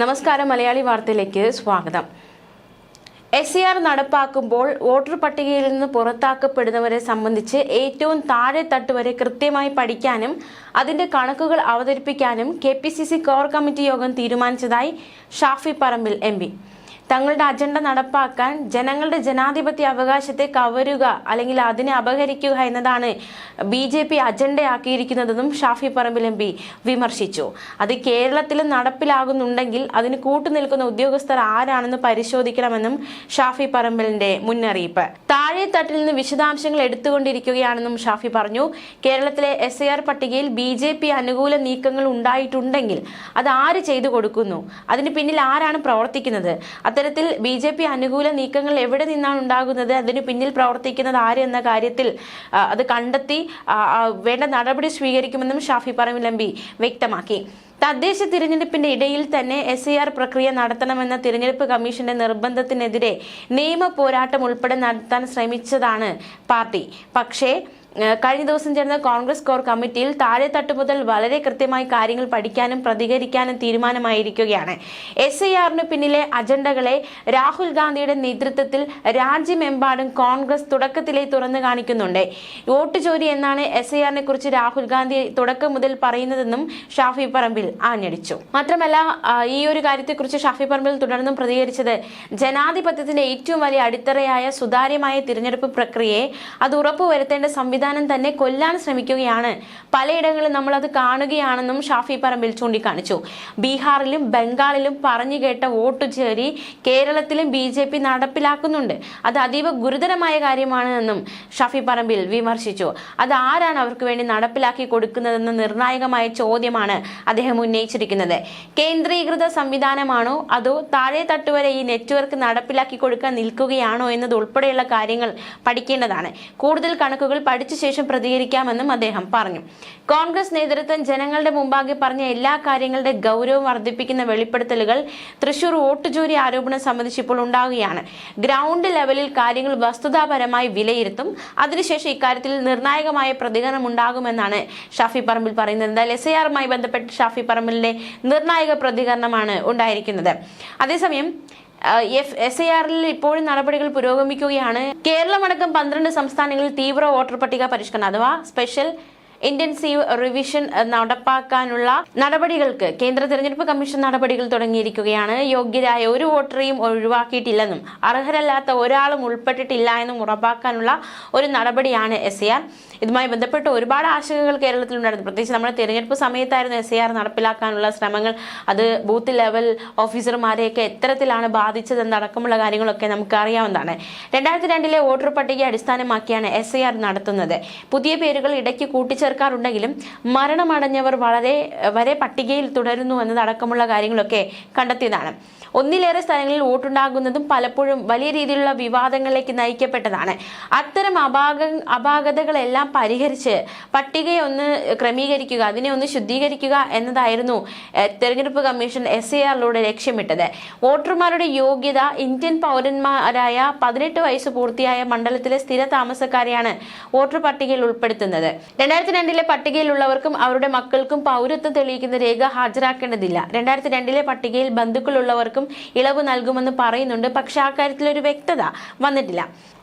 നമസ്കാരം, മലയാളി വാർത്തയിലേക്ക് സ്വാഗതം. SAR നടപ്പാക്കുമ്പോൾ വോട്ടർ പട്ടികയിൽ നിന്ന് പുറത്താക്കപ്പെടുന്നവരെ സംബന്ധിച്ച് ഏറ്റവും താഴെ തട്ട് വരെ കൃത്യമായി പഠിക്കാനും അതിന്റെ കണക്കുകൾ അവതരിപ്പിക്കാനും KPCC കോർ കമ്മിറ്റി യോഗം തീരുമാനിച്ചതായി ഷാഫി പറമ്പിൽ MP. തങ്ങളുടെ അജണ്ട നടപ്പാക്കാൻ ജനങ്ങളുടെ ജനാധിപത്യ അവകാശത്തെ കവരുക അല്ലെങ്കിൽ അതിനെ അപഹരിക്കുക എന്നതാണ് BJP അജണ്ടയാക്കിയിരിക്കുന്നതെന്നും ഷാഫി പറമ്പിൽ MP വിമർശിച്ചു. അത് കേരളത്തിലും നടപ്പിലാകുന്നുണ്ടെങ്കിൽ അതിന് കൂട്ടുനിൽക്കുന്ന ഉദ്യോഗസ്ഥർ ആരാണെന്ന് പരിശോധിക്കണമെന്നും ഷാഫി പറമ്പിലിന്റെ മുന്നറിയിപ്പ്. താഴെ തട്ടിൽ നിന്ന് വിശദാംശങ്ങൾ എടുത്തുകൊണ്ടിരിക്കുകയാണെന്നും ഷാഫി പറഞ്ഞു. കേരളത്തിലെ SAR പട്ടികയിൽ BJP അനുകൂല നീക്കങ്ങൾ ഉണ്ടായിട്ടുണ്ടെങ്കിൽ അത് ആര് ചെയ്തു കൊടുക്കുന്നു? അതിന് പിന്നിൽ ആരാണ് പ്രവർത്തിക്കുന്നത്? അത്തരത്തിൽ BJP അനുകൂല നീക്കങ്ങൾ എവിടെ നിന്നാണ് ഉണ്ടാകുന്നത്, അതിന് പിന്നിൽ പ്രവർത്തിക്കുന്നത് ആര് എന്ന കാര്യത്തിൽ അത് കണ്ടെത്തി വേണ്ട നടപടി സ്വീകരിക്കുമെന്നും ഷാഫി പറമ്പിൽ MP വ്യക്തമാക്കി. തദ്ദേശ തിരഞ്ഞെടുപ്പിന്റെ ഇടയിൽ തന്നെ SAR പ്രക്രിയ നടത്തണമെന്ന തിരഞ്ഞെടുപ്പ് കമ്മീഷന്റെ നിർബന്ധത്തിനെതിരെ നിയമ പോരാട്ടം ഉൾപ്പെടെ നടത്താൻ ശ്രമിച്ചതാണ് പാർട്ടി. പക്ഷേ കഴിഞ്ഞ ദിവസം ചേർന്ന കോൺഗ്രസ് കോർ കമ്മിറ്റിയിൽ താഴെത്തട്ട് മുതൽ വളരെ കൃത്യമായി കാര്യങ്ങൾ പഠിക്കാനും പ്രതികരിക്കാനും തീരുമാനമായിരിക്കുകയാണ്. SARന് പിന്നിലെ അജണ്ടകളെ രാഹുൽ ഗാന്ധിയുടെ നേതൃത്വത്തിൽ രാജ്യമെമ്പാടും കോൺഗ്രസ് തുടക്കത്തിലേ തുറന്നു കാണിക്കുന്നുണ്ട്. വോട്ട് ചോരി എന്നാണ് SARനെ കുറിച്ച് രാഹുൽ ഗാന്ധി തുടക്കം മുതൽ പറയുന്നതെന്നും ഷാഫി പറമ്പിൽ ആഞ്ഞടിച്ചു. മാത്രമല്ല, ഈ ഒരു കാര്യത്തെക്കുറിച്ച് ഷാഫി പറമ്പിൽ തുടർന്നും പ്രതികരിച്ചത് ജനാധിപത്യത്തിന്റെ ഏറ്റവും വലിയ അടിത്തറയായ സുതാര്യമായ തിരഞ്ഞെടുപ്പ് പ്രക്രിയയെ അത് ഉറപ്പുവരുത്തേണ്ട സംവിധാനം തന്നെ കൊല്ലാൻ ശ്രമിക്കുകയാണ്. പലയിടങ്ങളിലും നമ്മൾ അത് കാണുകയാണെന്നും ഷാഫി പറമ്പിൽ ചൂണ്ടിക്കാണിച്ചു. ബീഹാറിലും ബംഗാളിലും പറഞ്ഞു കേട്ട വോട്ട് ചേരി കേരളത്തിലും BJP നടപ്പിലാക്കുന്നുണ്ട്. അത് അതീവ ഗുരുതരമായ കാര്യമാണ് എന്നും ഷാഫി പറമ്പിൽ വിമർശിച്ചു. അത് ആരാണ് അവർക്ക് വേണ്ടി നടപ്പിലാക്കി കൊടുക്കുന്നതെന്ന നിർണായകമായ ചോദ്യമാണ് അദ്ദേഹം ഉന്നയിച്ചിരിക്കുന്നത്. കേന്ദ്രീകൃത സംവിധാനമാണോ അതോ താഴെ തട്ടുവരെ ഈ നെറ്റ്വർക്ക് നടപ്പിലാക്കി കൊടുക്കാൻ നിൽക്കുകയാണോ എന്നത് ഉൾപ്പെടെയുള്ള കാര്യങ്ങൾ പഠിക്കേണ്ടതാണ്. കൂടുതൽ കണക്കുകൾ പഠിച്ച ശേഷം പ്രതികരിക്കാമെന്നും അദ്ദേഹം പറഞ്ഞു. കോൺഗ്രസ് നേതൃത്വം ജനങ്ങളുടെ മുമ്പാകെ പറഞ്ഞ എല്ലാ കാര്യങ്ങളുടെ ഗൗരവം വർദ്ധിപ്പിക്കുന്ന വെളിപ്പെടുത്തലുകൾ തൃശൂർ വോട്ട് ചോരി ആരോപണം സംബന്ധിച്ച് ഇപ്പോൾ ഉണ്ടാവുകയാണ്. ഗ്രൗണ്ട് ലെവലിൽ കാര്യങ്ങൾ വസ്തുതാപരമായി വിലയിരുത്തും. അതിനുശേഷം ഇക്കാര്യത്തിൽ നിർണായകമായ പ്രതികരണം ഉണ്ടാകുമെന്നാണ് ഷാഫി പറമ്പിൽ പറയുന്നത്. എന്തായാലും SARമായി ബന്ധപ്പെട്ട് ഷാഫി പറമ്പിലിന്റെ നിർണായക പ്രതികരണമാണ് ഉണ്ടായിരിക്കുന്നത്. അതേസമയം SARൽ ഇപ്പോഴും നടപടികൾ പുരോഗമിക്കുകയാണ്. കേരളമടക്കം 12 സംസ്ഥാനങ്ങളിൽ തീവ്ര വോട്ടർ പട്ടിക പരിഷ്കരണം അഥവാ സ്പെഷ്യൽ ഇന്റൻസീവ് റിവിഷൻ നടപ്പാക്കാനുള്ള നടപടികൾക്ക് കേന്ദ്ര തെരഞ്ഞെടുപ്പ് കമ്മീഷൻ നടപടികൾ തുടങ്ങിയിരിക്കുകയാണ്. യോഗ്യരായ ഒരു വോട്ടറെയും ഒഴിവാക്കിയിട്ടില്ലെന്നും അർഹരല്ലാത്ത ഒരാളും ഉൾപ്പെട്ടിട്ടില്ല എന്നും ഉറപ്പാക്കാനുള്ള ഒരു നടപടിയാണ് SAR. ഇതുമായി ബന്ധപ്പെട്ട് ഒരുപാട് ആശങ്കകൾ കേരളത്തിലുണ്ടായിരുന്നു. പ്രത്യേകിച്ച് നമ്മുടെ തെരഞ്ഞെടുപ്പ് സമയത്തായിരുന്നു SAR നടപ്പിലാക്കാനുള്ള ശ്രമങ്ങൾ. അത് ബൂത്ത് ലെവൽ ഓഫീസർമാരെയൊക്കെ എത്തരത്തിലാണ് ബാധിച്ചതെന്നടക്കമുള്ള കാര്യങ്ങളൊക്കെ നമുക്ക് അറിയാവുന്നതാണ്. 2002 വോട്ടർ പട്ടികയെ അടിസ്ഥാനമാക്കിയാണ് SAR നടത്തുന്നത്. പുതിയ പേരുകൾ ഇടയ്ക്ക് കൂട്ടിച്ചേർക്കാറുണ്ടെങ്കിലും മരണമടഞ്ഞവർ വരെ പട്ടികയിൽ തുടരുന്നു എന്നതടക്കമുള്ള കാര്യങ്ങളൊക്കെ കണ്ടെത്തിയതാണ്. ഒന്നിലേറെ സ്ഥലങ്ങളിൽ വോട്ടുണ്ടാകുന്നതും പലപ്പോഴും വലിയ രീതിയിലുള്ള വിവാദങ്ങളിലേക്ക് നയിക്കപ്പെട്ടതാണ്. അത്തരം അപാകതകളെല്ലാം പരിഹരിച്ച് പട്ടികയെ ഒന്ന് ക്രമീകരിക്കുക, അതിനെ ഒന്ന് ശുദ്ധീകരിക്കുക എന്നതായിരുന്നു തെരഞ്ഞെടുപ്പ് കമ്മീഷൻ SARലൂടെ ലക്ഷ്യമിട്ടത്. വോട്ടർമാരുടെ യോഗ്യത ഇന്ത്യൻ പൗരന്മാരായ 18 വയസ്സ് പൂർത്തിയായ മണ്ഡലത്തിലെ സ്ഥിര താമസക്കാരെയാണ് വോട്ടർ പട്ടികയിൽ ഉൾപ്പെടുത്തുന്നത്. 2002 പട്ടികയിലുള്ളവർക്കും അവരുടെ മക്കൾക്കും പൗരത്വം തെളിയിക്കുന്ന രേഖ ഹാജരാക്കേണ്ടതില്ല. 2002 പട്ടികയിൽ ബന്ധുക്കളുള്ളവർക്കും ഇളവ് നൽകുമെന്ന് പറയുന്നുണ്ട്. പക്ഷെ ആ കാര്യത്തിൽ ഒരു വ്യക്തത വന്നിട്ടില്ല.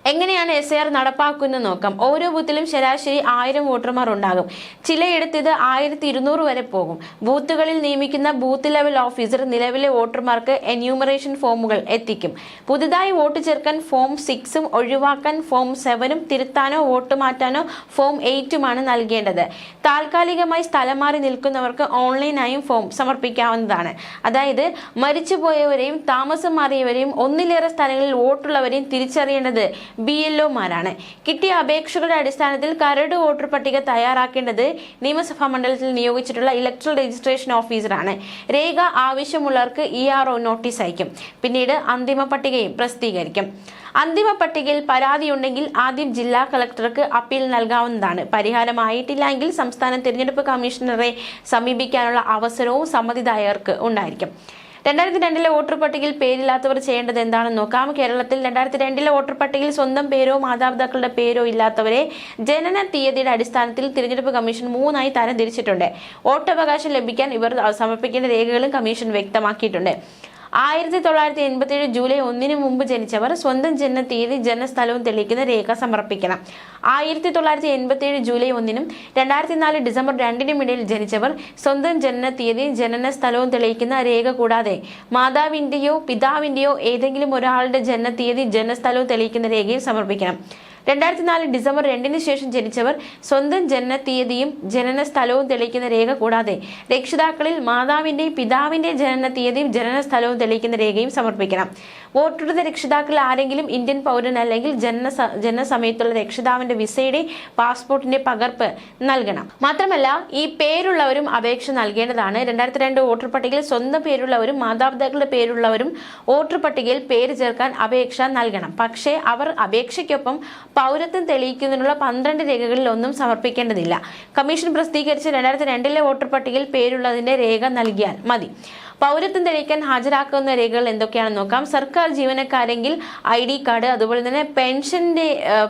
എങ്ങനെയാണ് SAR നടപ്പാക്കുന്നത് നോക്കാം. ഓരോ ബൂത്തിലും ശരാശരി 1000 വോട്ടർമാർ ഉണ്ടാകും. ചിലയിടത്ത് ഇത് 1200 വരെ പോകും. ബൂത്തുകളിൽ നിയമിക്കുന്ന ബൂത്ത് ലെവൽ ഓഫീസർ നിലവിലെ വോട്ടർമാർക്ക് എന്യൂമറേഷൻ ഫോമുകൾ എത്തിക്കും. പുതുതായി വോട്ട് ചേർക്കാൻ ഫോം 6ഉം ഒഴിവാക്കാൻ ഫോം 7ഉം തിരുത്താനോ വോട്ട് മാറ്റാനോ ഫോം 8ഉമാണ് നൽകേണ്ടത്. താൽക്കാലികമായി സ്ഥലം മാറി നിൽക്കുന്നവർക്ക് ഓൺലൈനായും ഫോം സമർപ്പിക്കാവുന്നതാണ്. അതായത് മരിച്ചുപോയവരെയും താമസം മാറിയവരെയും ഒന്നിലേറെ സ്ഥലങ്ങളിൽ വോട്ടുള്ളവരെയും തിരിച്ചറിയേണ്ടത് BLOമാരാണ്. കിട്ടിയ അപേക്ഷകളുടെ അടിസ്ഥാനത്തിൽ കരട് വോട്ടർ പട്ടിക തയ്യാറാക്കേണ്ടത് നിയമസഭാ മണ്ഡലത്തിൽ നിയോഗിച്ചിട്ടുള്ള ഇലക്ട്രൽ രജിസ്ട്രേഷൻ ഓഫീസറാണ്. രേഖ ആവശ്യമുള്ളവർക്ക് ERO നോട്ടീസ് അയക്കും. പിന്നീട് അന്തിമ പട്ടികയും പ്രസിദ്ധീകരിക്കും. അന്തിമ പട്ടികയിൽ പരാതിയുണ്ടെങ്കിൽ ആദ്യം ജില്ലാ കളക്ടർക്ക് അപ്പീൽ നൽകാവുന്നതാണ്. പരിഹാരമായിട്ടില്ല എങ്കിൽ സംസ്ഥാന തിരഞ്ഞെടുപ്പ് കമ്മീഷണറെ സമീപിക്കാനുള്ള അവസരവും സമ്മതിദായകർക്ക് ഉണ്ടായിരിക്കും. 2002 വോട്ടർ പട്ടികയിൽ പേരില്ലാത്തവർ ചെയ്യേണ്ടത് എന്താണെന്ന് നോക്കാം. കേരളത്തിൽ 2002 വോട്ടർ പട്ടികയിൽ സ്വന്തം പേരോ മാതാപിതാക്കളുടെ പേരോ ഇല്ലാത്തവരെ ജനന തീയതിയുടെ അടിസ്ഥാനത്തിൽ തിരഞ്ഞെടുപ്പ് കമ്മീഷൻ 3 തരംതിരിച്ചിട്ടുണ്ട്. വോട്ടവകാശം ലഭിക്കാൻ ഇവർ സമർപ്പിക്കേണ്ട രേഖകളും കമ്മീഷൻ വ്യക്തമാക്കിയിട്ടുണ്ട്. 1987 ജൂലൈ 1 മുമ്പ് ജനിച്ചവർ സ്വന്തം ജനനത്തീയതി ജനനസ്ഥലവും തെളിയിക്കുന്ന രേഖ സമർപ്പിക്കണം. 1987 ജൂലൈ 1 2004 ഡിസംബർ 2 ഇടയിൽ ജനിച്ചവർ സ്വന്തം ജനനത്തീയതി ജനനസ്ഥലവും തെളിയിക്കുന്ന രേഖ കൂടാതെ മാതാവിന്റെയോ പിതാവിന്റെയോ ഏതെങ്കിലും ഒരാളുടെ ജനനത്തീയതി ജനനസ്ഥലവും തെളിയിക്കുന്ന രേഖയും സമർപ്പിക്കണം. 2004 ഡിസംബർ 2 ശേഷം ജനിച്ചവർ സ്വന്തം ജനനത്തീയതിയും ജനനസ്ഥലവും തെളിയിക്കുന്ന രേഖ കൂടാതെ രക്ഷിതാക്കളിൽ മാതാവിന്റെയും പിതാവിന്റെയും ജനനത്തീയതിയും ജനനസ്ഥലവും തെളിയിക്കുന്ന രേഖയും സമർപ്പിക്കണം. വോട്ടെടുത്ത രക്ഷിതാക്കൾ ആരെങ്കിലും ഇന്ത്യൻ പൗരൻ അല്ലെങ്കിൽ ജനനസമയത്തുള്ള രക്ഷിതാവിന്റെ വിസയുടെ പാസ്പോർട്ടിന്റെ പകർപ്പ് നൽകണം. മാത്രമല്ല ഈ പേരുള്ളവരും അപേക്ഷ നൽകേണ്ടതാണ്. 2002 വോട്ടർ പട്ടികയിൽ സ്വന്തം പേരുള്ളവരും മാതാപിതാക്കളുടെ പേരുള്ളവരും വോട്ടർ പട്ടികയിൽ പേര് ചേർക്കാൻ അപേക്ഷ നൽകണം. പക്ഷേ അവർ അപേക്ഷയ്ക്കൊപ്പം പൗരത്വം തെളിയിക്കുന്നതിനുള്ള 12 രേഖകളിൽ ഒന്നും സമർപ്പിക്കേണ്ടതില്ല. കമ്മീഷൻ പ്രസിദ്ധീകരിച്ച 2002 വോട്ടർ പട്ടികയിൽ പേരുള്ളതിന്റെ രേഖ നൽകിയാൽ മതി. പൗരത്വം തെളിയിക്കാൻ ഹാജരാക്കുന്ന രേഖകൾ എന്തൊക്കെയാണെന്ന് നോക്കാം. സർക്കാർ ജീവനക്കാരെങ്കിൽ ID കാർഡ്, അതുപോലെ തന്നെ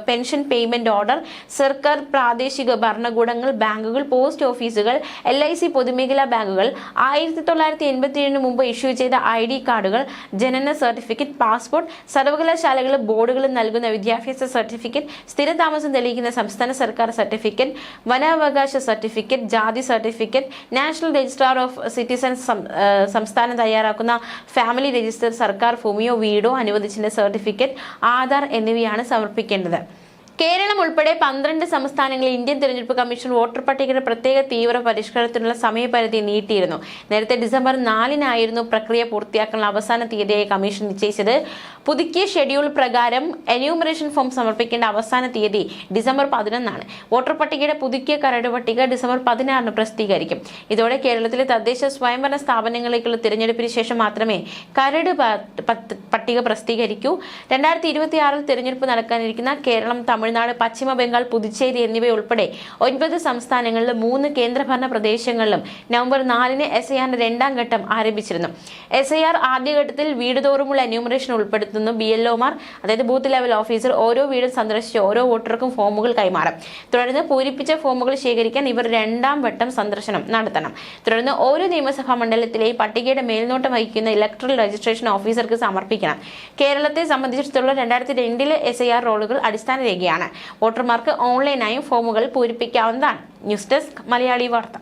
പെൻഷൻ പേയ്മെന്റ് ഓർഡർ, സർക്കാർ പ്രാദേശിക ഭരണകൂടങ്ങൾ, ബാങ്കുകൾ, പോസ്റ്റ് ഓഫീസുകൾ, LIC പൊതുമേഖലാ ബാങ്കുകൾ, 1987 മുമ്പ് ഇഷ്യൂ ചെയ്ത ID കാർഡുകൾ, ജനന സർട്ടിഫിക്കറ്റ്, പാസ്പോർട്ട്, സർവകലാശാലകളും ബോർഡുകളും നൽകുന്ന വിദ്യാഭ്യാസ സർട്ടിഫിക്കറ്റ്, സ്ഥിരതാമസം തെളിയിക്കുന്ന സംസ്ഥാന സർക്കാർ സർട്ടിഫിക്കറ്റ്, വനാവകാശ സർട്ടിഫിക്കറ്റ്, ജാതി certificate, national registrar of citizens സംസ്ഥാനം തയ്യാറാക്കുന്ന ഫാമിലി രജിസ്റ്റർ, സർക്കാർ ഭൂമിയോ വീടോ അനുവദിച്ചതിന്റെ സർട്ടിഫിക്കറ്റ്, ആധാർ എന്നിവയാണ് സമർപ്പിക്കേണ്ടത്. കേരളം ഉൾപ്പെടെ 12 സംസ്ഥാനങ്ങളിൽ ഇന്ത്യൻ തിരഞ്ഞെടുപ്പ് കമ്മീഷൻ വോട്ടർ പട്ടികയുടെ പ്രത്യേക തീവ്ര പരിഷ്കരണത്തിനുള്ള സമയപരിധി നീട്ടിയിരുന്നു. നേരത്തെ ഡിസംബർ 4 പ്രക്രിയ പൂർത്തിയാക്കാനുള്ള അവസാന തീയതിയായി കമ്മീഷൻ നിശ്ചയിച്ചത്. പുതുക്കിയ ഷെഡ്യൂൾ പ്രകാരം എന്യൂമറേഷൻ ഫോം സമർപ്പിക്കേണ്ട അവസാന തീയതി ഡിസംബർ 11. വോട്ടർ പട്ടികയുടെ പുതുക്കിയ കരട് പട്ടിക ഡിസംബർ 16 പ്രസിദ്ധീകരിക്കും. ഇതോടെ കേരളത്തിലെ തദ്ദേശ സ്വയംഭരണ സ്ഥാപനങ്ങളിലേക്കുള്ള തിരഞ്ഞെടുപ്പിന് ശേഷം മാത്രമേ കരട് പട്ടിക പ്രസിദ്ധീകരിക്കൂ. 2026 തിരഞ്ഞെടുപ്പ് നടക്കാനിരിക്കുന്ന കേരളം, തമിഴ്നാട്, പശ്ചിമ ബംഗാൾ, പുതുച്ചേരി എന്നിവയുൾപ്പെടെ 9 സംസ്ഥാനങ്ങളിലും 3 കേന്ദ്രഭരണ പ്രദേശങ്ങളിലും നവംബർ 4 SIR രണ്ടാം ഘട്ടം ആരംഭിച്ചിരുന്നു. SIR ആദ്യഘട്ടത്തിൽ വീടുതോറുമുള്ള എന്യൂമറേഷൻ ഉൾപ്പെടുത്തുന്നു. BLOമാർ, അതായത് ബൂത്ത് ലെവൽ ഓഫീസർ, ഓരോ വീടും സന്ദർശിച്ച് ഓരോ വോട്ടർക്കും ഫോമുകൾ കൈമാറും. തുടർന്ന് പൂരിപ്പിച്ച ഫോമുകൾ ശേഖരിക്കാൻ ഇവർ രണ്ടാം വട്ടം സന്ദർശനം നടത്തണം. തുടർന്ന് ഓരോ നിയമസഭാ മണ്ഡലത്തിലെയും പട്ടികയുടെ മേൽനോട്ടം വഹിക്കുന്ന ഇലക്ട്രൽ രജിസ്ട്രേഷൻ ഓഫീസർക്ക് സമർപ്പിക്കണം. കേരളത്തെ സംബന്ധിച്ചിടത്തോളം 2002 SIR റോളുകൾ അടിസ്ഥാന രേഖയാണ്. വോട്ടർമാർക്ക് ഓൺലൈനായും ഫോമുകൾ പൂരിപ്പിക്കാവുന്നതാണ്. ന്യൂസ് ഡെസ്ക് മലയാളി വാർത്ത.